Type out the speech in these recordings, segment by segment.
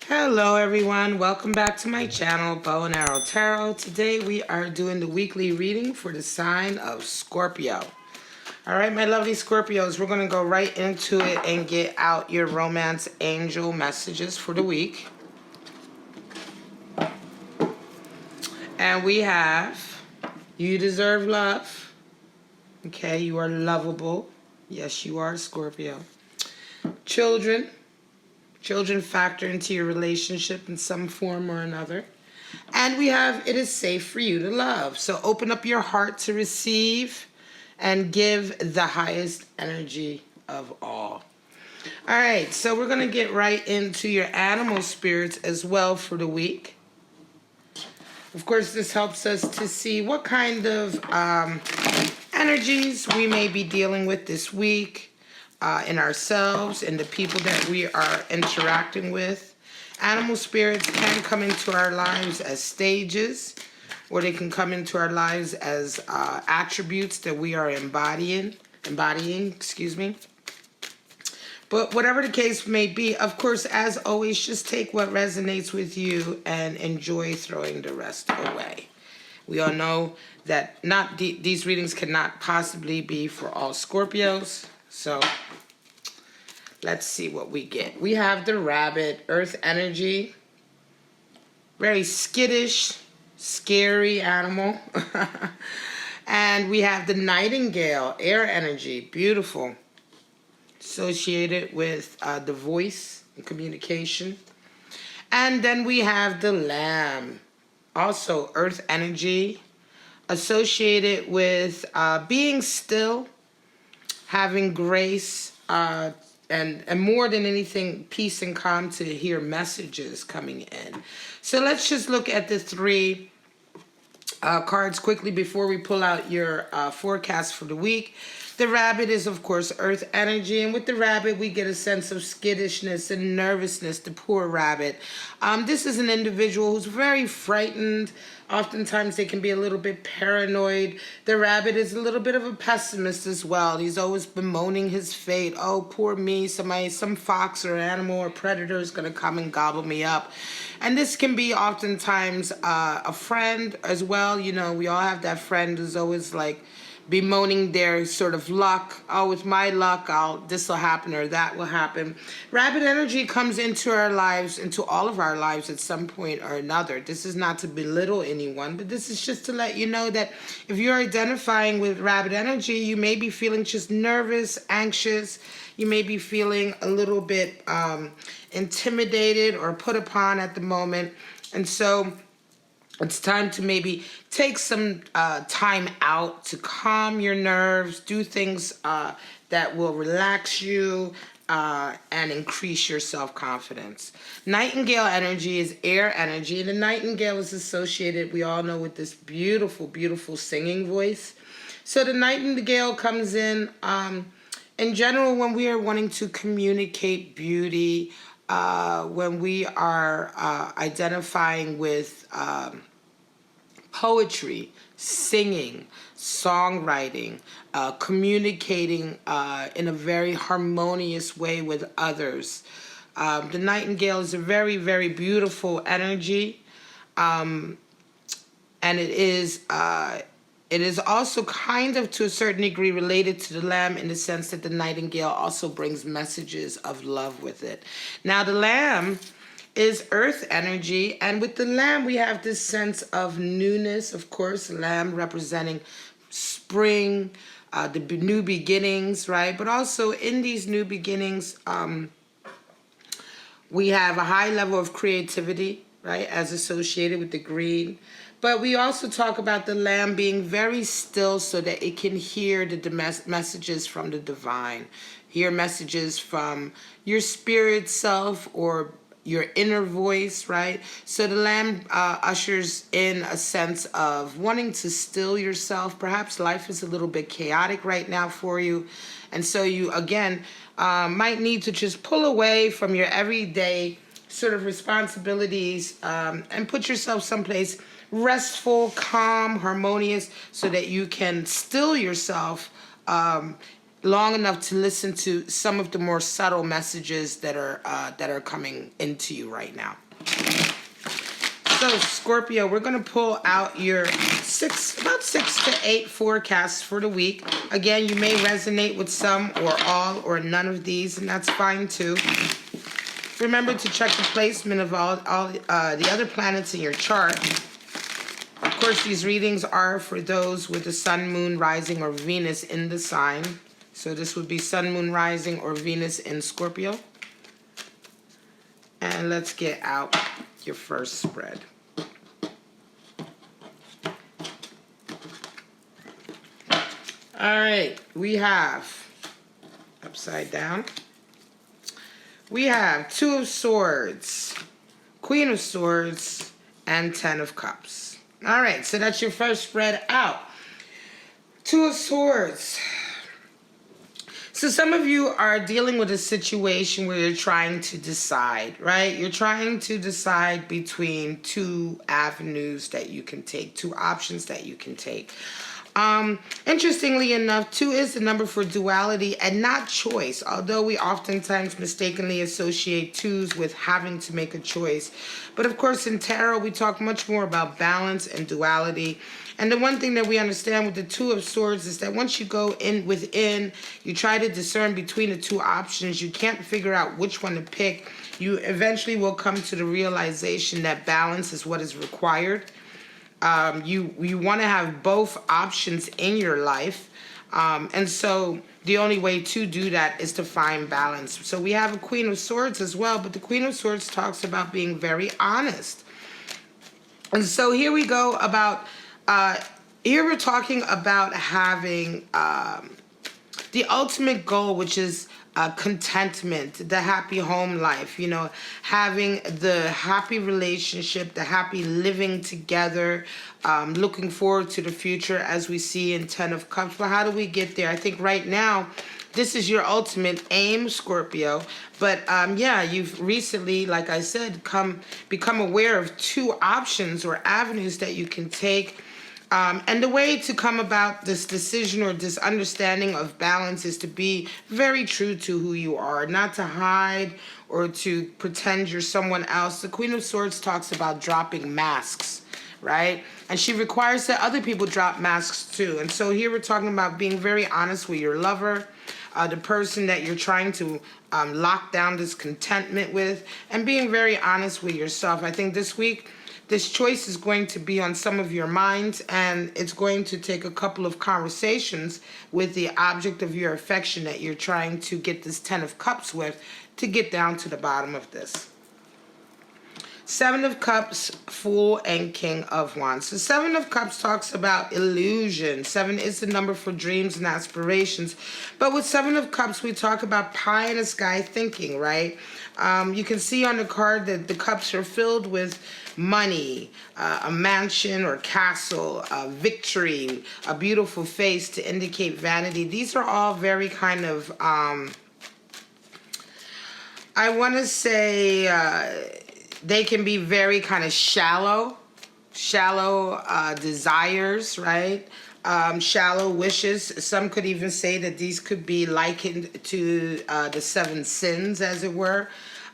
Hello everyone, welcome back to my channel, Bow and Arrow Tarot. Today we are doing the weekly reading for the sign of Scorpio. Alright, my lovely Scorpios, we're going to go right into it and get out your romance angel messages for the week. And we have, you deserve love. Okay, you are lovable. Yes, you are, Scorpio. Children factor into your relationship in some form or another. And we have, it is safe for you to love. So open up your heart to receive and give the highest energy of all. All right, so we're going to get right into your animal spirits as well for the week. Of course, this helps us to see what kind of energies we may be dealing with this week. In ourselves and the people that we are interacting with. Animal spirits can come into our lives as stages, or they can come into our lives as attributes that we are embodying, But whatever the case may be, of course, as always, just take what resonates with you and enjoy throwing the rest away. We all know that these readings cannot possibly be for all Scorpios. So let's see what we get. We have the rabbit, earth energy. Very skittish, scary animal. And we have the nightingale, air energy, beautiful. Associated with the voice and communication. And then we have the lamb, also earth energy, associated with being still, having grace, and more than anything, peace and calm to hear messages coming in. So let's just look at the three cards quickly before we pull out your forecast for the week. The rabbit is, of course, earth energy. And with the rabbit, we get a sense of skittishness and nervousness, the poor rabbit. This is an individual who's very frightened. Oftentimes, they can be a little bit paranoid. The rabbit is a little bit of a pessimist as well. He's always bemoaning his fate. Oh, poor me. Some fox or animal or predator is going to come and gobble me up. And this can be oftentimes a friend as well. You know, we all have that friend who's always like bemoaning their sort of luck. Oh, with my luck, this will happen or that will happen. Rabbit energy comes into our lives, into all of our lives at some point or another. This is not to belittle anyone, but this is just to let you know that if you're identifying with rabbit energy, you may be feeling just nervous, anxious. You may be feeling a little bit intimidated or put upon at the moment. And so it's time to maybe take some time out to calm your nerves, do things that will relax you and increase your self-confidence. Nightingale energy is air energy, and the nightingale is associated, we all know, with this beautiful, beautiful singing voice. So the nightingale comes in general, when we are wanting to communicate beauty, when we are identifying with poetry, singing, songwriting, communicating in a very harmonious way with others. The nightingale is a very, very beautiful energy, and it is also kind of, to a certain degree, related to the lamb in the sense that the nightingale also brings messages of love with it. Now, the lamb is earth energy, and with the lamb, we have this sense of newness, of course, lamb representing spring, the new beginnings, right? But also in these new beginnings, we have a high level of creativity, right, as associated with the green. But we also talk about the lamb being very still so that it can hear the messages from the divine, hear messages from your spirit self or your inner voice, right? So the lamb ushers in a sense of wanting to still yourself. Perhaps life is a little bit chaotic right now for you. And so you, again, might need to just pull away from your everyday sort of responsibilities and put yourself someplace restful, calm, harmonious, so that you can still yourself long enough to listen to some of the more subtle messages that are coming into you right now. So Scorpio, we're going to pull out your about 6 to 8 forecasts for the week. Again, you may resonate with some or all or none of these, and that's fine too. Remember to check the placement of all the other planets in your chart. Of course, these readings are for those with the sun, moon, rising, or Venus in the sign. So this would be sun, moon, rising, or Venus in Scorpio. And let's get out your first spread. All right, we have, upside down, we have 2 of Swords, Queen of Swords, and 10 of Cups. All right, so that's your first spread out. 2 of Swords. So some of you are dealing with a situation where you're trying to decide, right? You're trying to decide between 2 avenues that you can take, 2 options that you can take. Interestingly enough, 2 is the number for duality and not choice, although we oftentimes mistakenly associate 2s with having to make a choice. But of course, in tarot, we talk much more about balance and duality. And the one thing that we understand with the 2 of Swords is that once you go in within, you try to discern between the 2 options, you can't figure out which one to pick. You eventually will come to the realization that balance is what is required. You want to have both options in your life. And so the only way to do that is to find balance. So we have a Queen of Swords as well, but the Queen of Swords talks about being very honest. And so here we go about, here we're talking about having the ultimate goal, which is contentment, the happy home life, you know, having the happy relationship, the happy living together, looking forward to the future as we see in 10 of Cups. But how do we get there? I think right now, this is your ultimate aim, Scorpio. But yeah, you've recently, like I said, become aware of 2 options or avenues that you can take. And the way to come about this decision or this understanding of balance is to be very true to who you are, not to hide or to pretend you're someone else. The Queen of Swords talks about dropping masks, right? And she requires that other people drop masks too. And so here we're talking about being very honest with your lover, the person that you're trying to lock down this contentment with, and being very honest with yourself. I think this week, this choice is going to be on some of your minds, and it's going to take a couple of conversations with the object of your affection that you're trying to get this 10 of Cups with to get down to the bottom of this. 7 of Cups, Fool, and King of Wands. So 7 of Cups talks about illusion. 7 is the number for dreams and aspirations. But with 7 of Cups, we talk about pie in the sky thinking, right? You can see on the card that the cups are filled with money, a mansion or castle, victory, a beautiful face to indicate vanity. These are all very kind of, I want to say, they can be very kind of shallow desires, right? Shallow wishes. Some could even say that these could be likened to the 7 sins, as it were.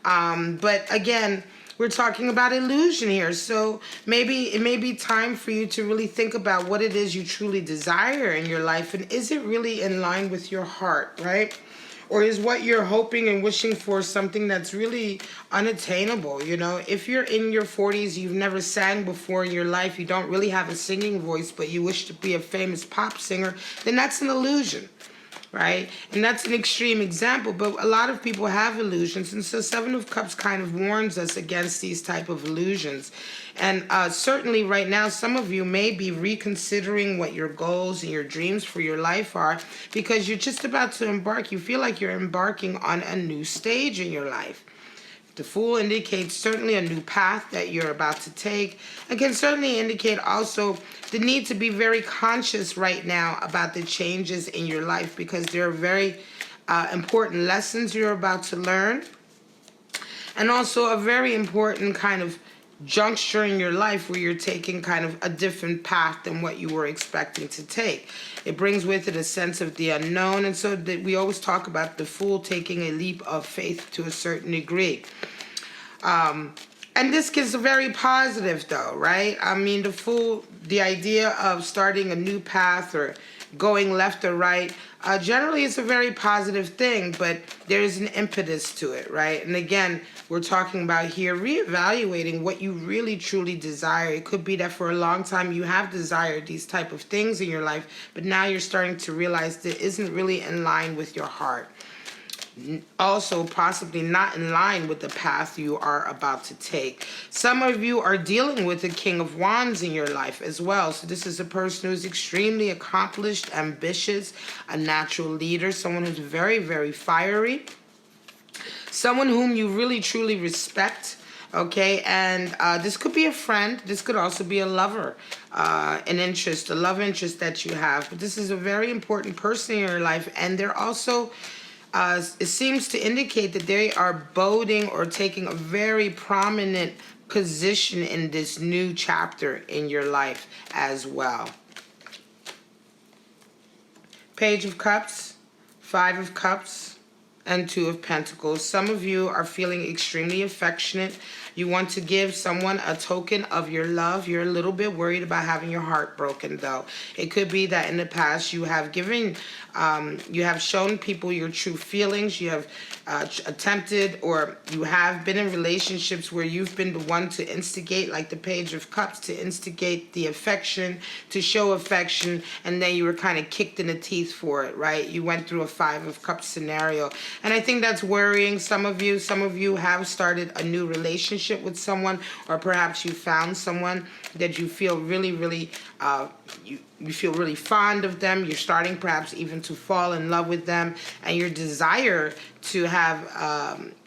But again, we're talking about illusion here. So maybe it may be time for you to really think about what it is you truly desire in your life. And is it really in line with your heart, right? Or is what you're hoping and wishing for something that's really unattainable? You know, if you're in your 40s, you've never sang before in your life, you don't really have a singing voice, but you wish to be a famous pop singer, then that's an illusion, right? And that's an extreme example, but a lot of people have illusions. And so 7 of Cups kind of warns us against these type of illusions. And certainly right now, some of you may be reconsidering what your goals and your dreams for your life are, because you're just about to embark. You feel like you're embarking on a new stage in your life. The Fool indicates certainly a new path that you're about to take, and can certainly indicate also the need to be very conscious right now about the changes in your life, because there are very important lessons you're about to learn, and also a very important kind of juncture in your life where you're taking kind of a different path than what you were expecting to take. It brings with it a sense of the unknown, and so that we always talk about the fool taking a leap of faith to a certain degree. And this gets very positive though, right? I mean, the fool, the idea of starting a new path or going left or right, generally it's a very positive thing, but there is an impetus to it, right? And again, we're talking about here reevaluating what you really truly desire. It could be that for a long time you have desired these type of things in your life, but now you're starting to realize that it isn't really in line with your heart. Also possibly not in line with the path you are about to take. Some of you are dealing with the King of Wands in your life as well. So this is a person who's extremely accomplished, ambitious, a natural leader, someone who's very, very fiery, someone whom you really truly respect. Okay, and this could be a friend. This could also be a lover, an interest, a love interest that you have. But this is a very important person in your life, and they're also it seems to indicate that they are boding or taking a very prominent position in this new chapter in your life as well. Page of Cups, Five of Cups, and Two of Pentacles. Some of you are feeling extremely affectionate. You want to give someone a token of your love. You're a little bit worried about having your heart broken, though. It could be that in the past you have given, you have shown people your true feelings. You have attempted, or you have been in relationships where you've been the one to instigate, like the Page of Cups, to instigate the affection, to show affection, and then you were kind of kicked in the teeth for it, right? You went through a Five of Cups scenario. And I think that's worrying some of you. Some of you have started a new relationship with someone, or perhaps you found someone that you feel really, really, you feel really fond of them. You're starting perhaps even to fall in love with them, and your desire to have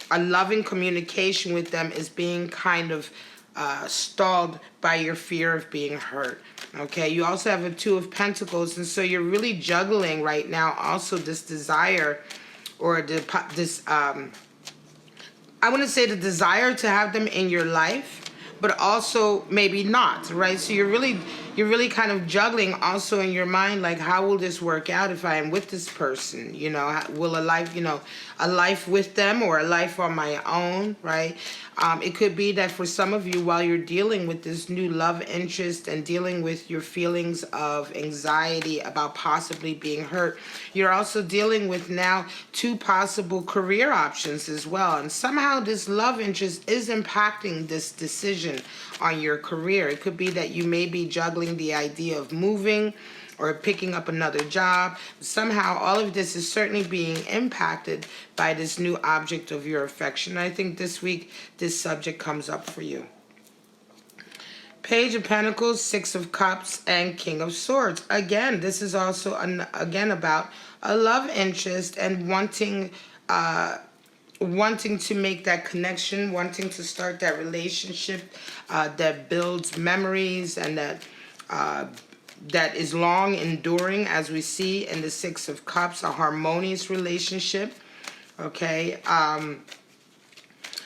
a loving communication with them is being kind of stalled by your fear of being hurt. Okay, you also have a Two of Pentacles, and so you're really juggling right now also this desire, or this I want to say the desire to have them in your life, but also maybe not, right? So you're really kind of juggling also in your mind, like, how will this work out if I am with this person? You know, will a life, you know, a life with them or a life on my own, right? It could be that for some of you, while you're dealing with this new love interest and dealing with your feelings of anxiety about possibly being hurt, you're also dealing with now two possible career options as well. And somehow this love interest is impacting this decision on your career. It could be that you may be juggling the idea of moving or picking up another job. Somehow all of this is certainly being impacted by this new object of your affection. I think this week this subject comes up for you. Page of Pentacles, Six of Cups, and King of Swords. Again, this is also again about a love interest and wanting to make that connection, wanting to start that relationship that builds memories and that is long enduring, as we see in the Six of Cups, a harmonious relationship. Okay.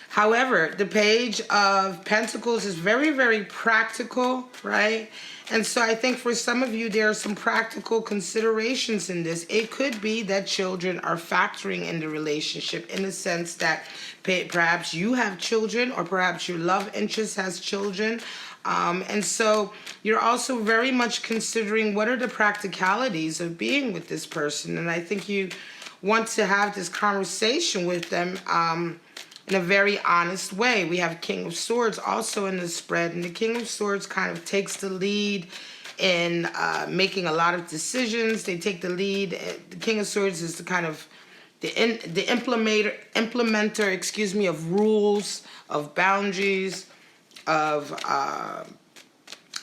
However, the Page of Pentacles is very, very practical, right? And so I think for some of you, there are some practical considerations in this. It could be that children are factoring in the relationship, in the sense that perhaps you have children, or perhaps your love interest has children. And so you're also very much considering what are the practicalities of being with this person. And I think you want to have this conversation with them in a very honest way. We have King of Swords also in the spread, and the King of Swords kind of takes the lead in making a lot of decisions. They take the lead. The King of Swords is the kind of the implementer, excuse me, of rules, of boundaries, of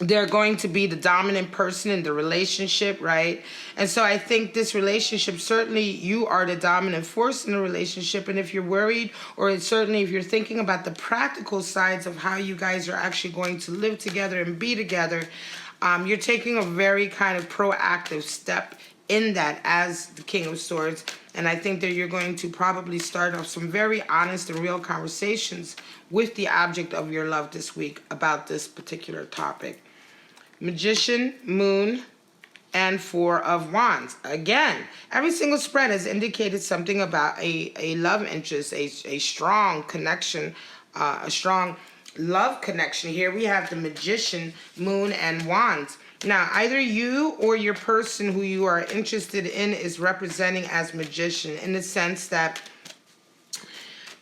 they're going to be the dominant person in the relationship, right? And so I think this relationship, certainly you are the dominant force in the relationship. And if you're worried, or certainly if you're thinking about the practical sides of how you guys are actually going to live together and be together, you're taking a very kind of proactive step in that as the King of Swords. And I think that you're going to probably start off some very honest and real conversations with the object of your love this week about this particular topic. Magician, Moon, and Four of Wands. Again, every single spread has indicated something about a love interest, a strong connection, a strong love connection. Here we have the Magician, Moon, and Wands. Now, either you or your person who you are interested in is representing as Magician, in the sense that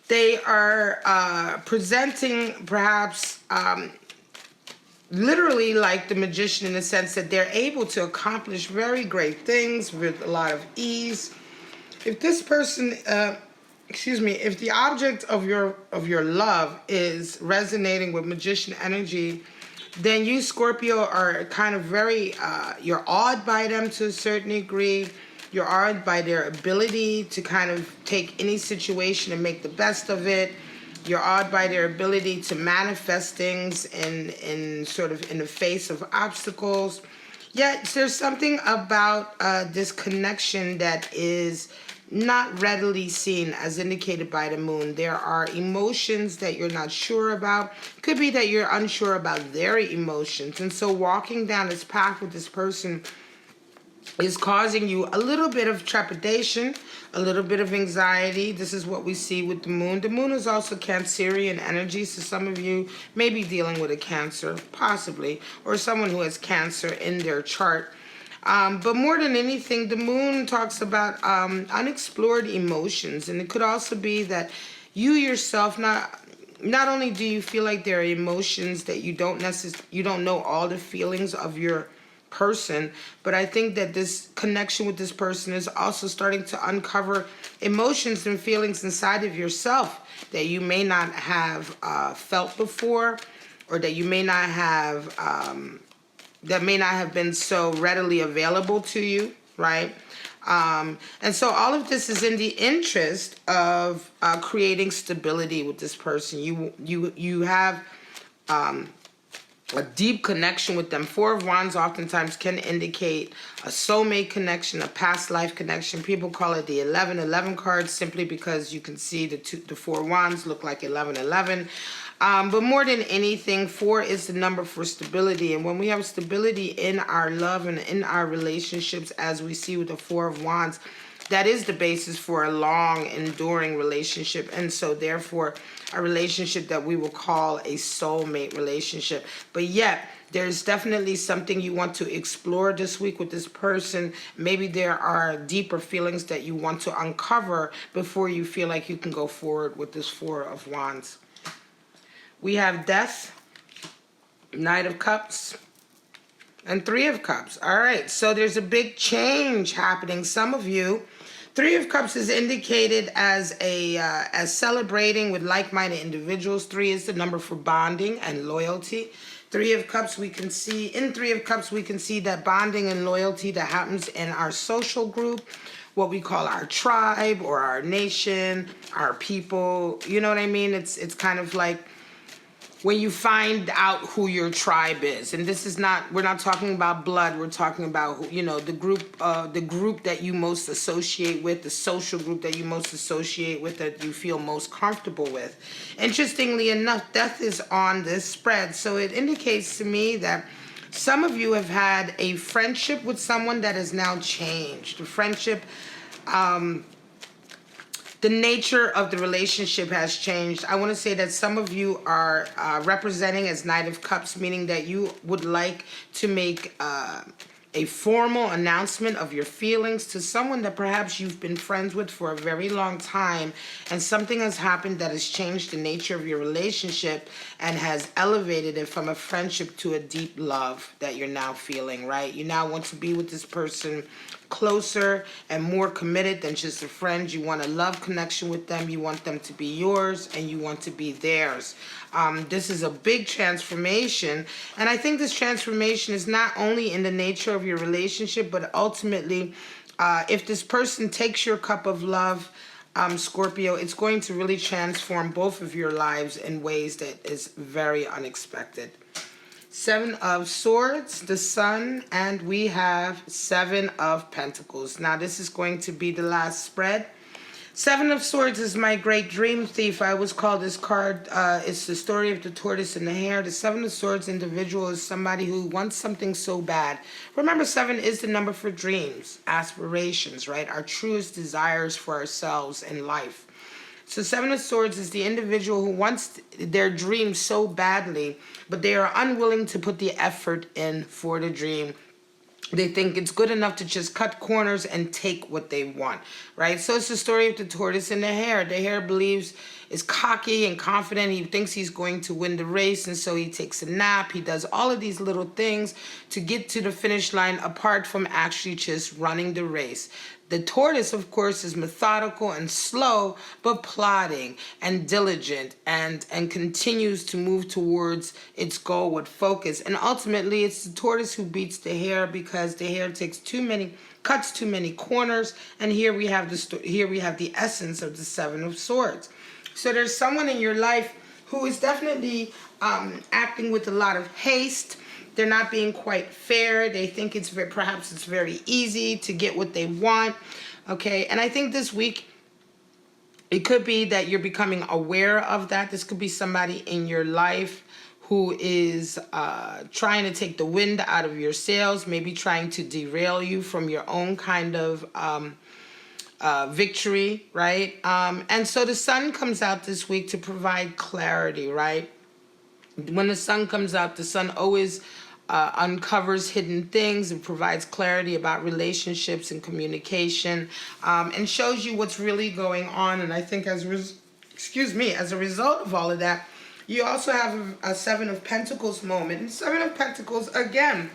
they are presenting perhaps literally like the Magician, in the sense that they're able to accomplish very great things with a lot of ease. If this person, if the object of your love is resonating with Magician energy, then you, Scorpio, are kind of very, you're awed by them to a certain degree. You're awed by their ability to kind of take any situation and make the best of it. You're awed by their ability to manifest things in sort of in the face of obstacles. Yet there's something about this connection that is not readily seen, as indicated by the Moon. There are emotions that you're not sure about. Could be that you're unsure about their emotions. And so walking down this path with this person is causing you a little bit of trepidation, a little bit of anxiety. This is what we see with the Moon. The Moon is also Cancerian energy, so some of you may be dealing with a Cancer, possibly, or someone who has Cancer in their chart. But more than anything, the Moon talks about unexplored emotions, and it could also be that you yourself, not only do you feel like there are emotions that you don't know all the feelings of your person, but I think that this connection with this person is also starting to uncover emotions and feelings inside of yourself that you may not have felt before, or that you may not have that may not have been so readily available to you, right? And so all of this is in the interest of creating stability with this person. You have a deep connection with them. Four of Wands oftentimes can indicate a soulmate connection, a past life connection. People call it the 11-11 card simply because you can see the Four Wands look like 11-11. But more than anything, 4 is the number for stability. And when we have stability in our love and in our relationships, as we see with the Four of Wands, that is the basis for a long, enduring relationship. And so, therefore, a relationship that we will call a soulmate relationship. But yet, there's definitely something you want to explore this week with this person. Maybe there are deeper feelings that you want to uncover before you feel like you can go forward with this Four of Wands. We have Death, Knight of Cups, and Three of Cups. All right, so there's a big change happening. Some of you, Three of Cups is indicated as as celebrating with like-minded individuals. 3 is the number for bonding and loyalty. Three of Cups, we can see, in Three of Cups, we can see that bonding and loyalty that happens in our social group, what we call our tribe or our nation, our people. You know what I mean? It's kind of like when you find out who your tribe is. And this is not, we're not talking about blood, we're talking about, the group that you most associate with, the social group that you most associate with, that you feel most comfortable with. Interestingly enough, Death is on this spread, so it indicates to me that some of you have had a friendship with someone that has now changed. The friendship, the nature of the relationship has changed. I want to say that some of you are representing as Knight of Cups, meaning that you would like to make a formal announcement of your feelings to someone that perhaps you've been friends with for a very long time, and something has happened that has changed the nature of your relationship and has elevated it from a friendship to a deep love that you're now feeling, right? You now want to be with this person closer and more committed than just a friend. You want a love connection with them. You want them to be yours, and you want to be theirs. This is a big transformation, and I think this transformation is not only in the nature of your relationship, but ultimately, if this person takes your cup of love, Scorpio, it's going to really transform both of your lives in ways that is very unexpected. Seven of Swords, the Sun, and we have Seven of Pentacles. Now, this is going to be the last spread. Seven of Swords is my great dream thief. I always call this card, it's the story of the tortoise and the hare. The Seven of Swords individual is somebody who wants something so bad. Remember, 7 is the number for dreams, aspirations, right? Our truest desires for ourselves in life. So Seven of Swords is the individual who wants their dream so badly, but they are unwilling to put the effort in for the dream. They think it's good enough to just cut corners and take what they want, right? So it's the story of the tortoise and the hare. The hare believes, is cocky and confident. He thinks he's going to win the race, and so he takes a nap. He does all of these little things to get to the finish line apart from actually just running the race. The tortoise, of course, is methodical and slow, but plodding and diligent and continues to move towards its goal with focus. And ultimately, it's the tortoise who beats the hare because the hare cuts too many corners. And here we have the essence of the Seven of Swords. So there's someone in your life who is definitely acting with a lot of haste. They're not being quite fair. They think perhaps it's very easy to get what they want. Okay, and I think this week, it could be that you're becoming aware of that. This could be somebody in your life who is trying to take the wind out of your sails, maybe trying to derail you from your own kind of victory, right? And so the sun comes out this week to provide clarity, right? When the sun comes out, the sun always uncovers hidden things and provides clarity about relationships and communication, and shows you what's really going on. And I think as a result of all of that, you also have a Seven of Pentacles moment. And Seven of Pentacles, again,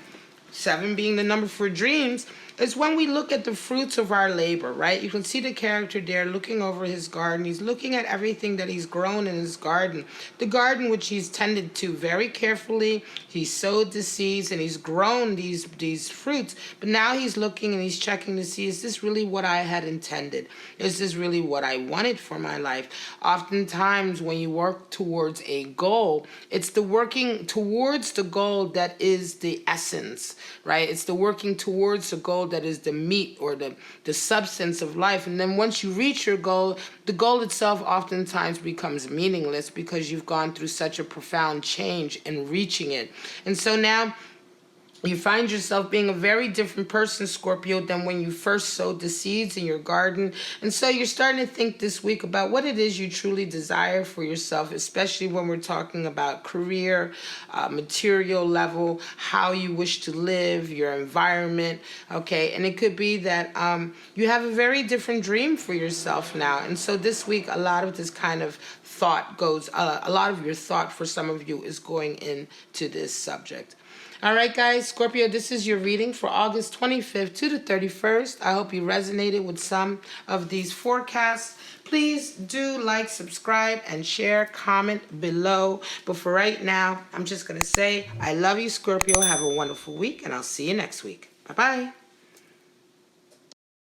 7 being the number for dreams, is when we look at the fruits of our labor, right? You can see the character there looking over his garden. He's looking at everything that he's grown in his garden. The garden which he's tended to very carefully. He's sowed the seeds and he's grown these fruits. But now he's looking and he's checking to see, is this really what I had intended? Is this really what I wanted for my life? Oftentimes when you work towards a goal, it's the working towards the goal that is the essence, right? It's the working towards a goal that is the meat or the substance of life. And then once you reach your goal, the goal itself oftentimes becomes meaningless because you've gone through such a profound change in reaching it. And so now you find yourself being a very different person, Scorpio, than when you first sowed the seeds in your garden. And so you're starting to think this week about what it is you truly desire for yourself, especially when we're talking about career, material level, how you wish to live, your environment, okay? And it could be that you have a very different dream for yourself now. And so this week, a lot of this kind of thought goes, a lot of your thought for some of you is going into this subject. All right, guys, Scorpio, this is your reading for August 25th to the 31st. I hope you resonated with some of these forecasts. Please do like, subscribe, and share, comment below. But for right now, I'm just going to say I love you, Scorpio. Have a wonderful week, and I'll see you next week. Bye-bye.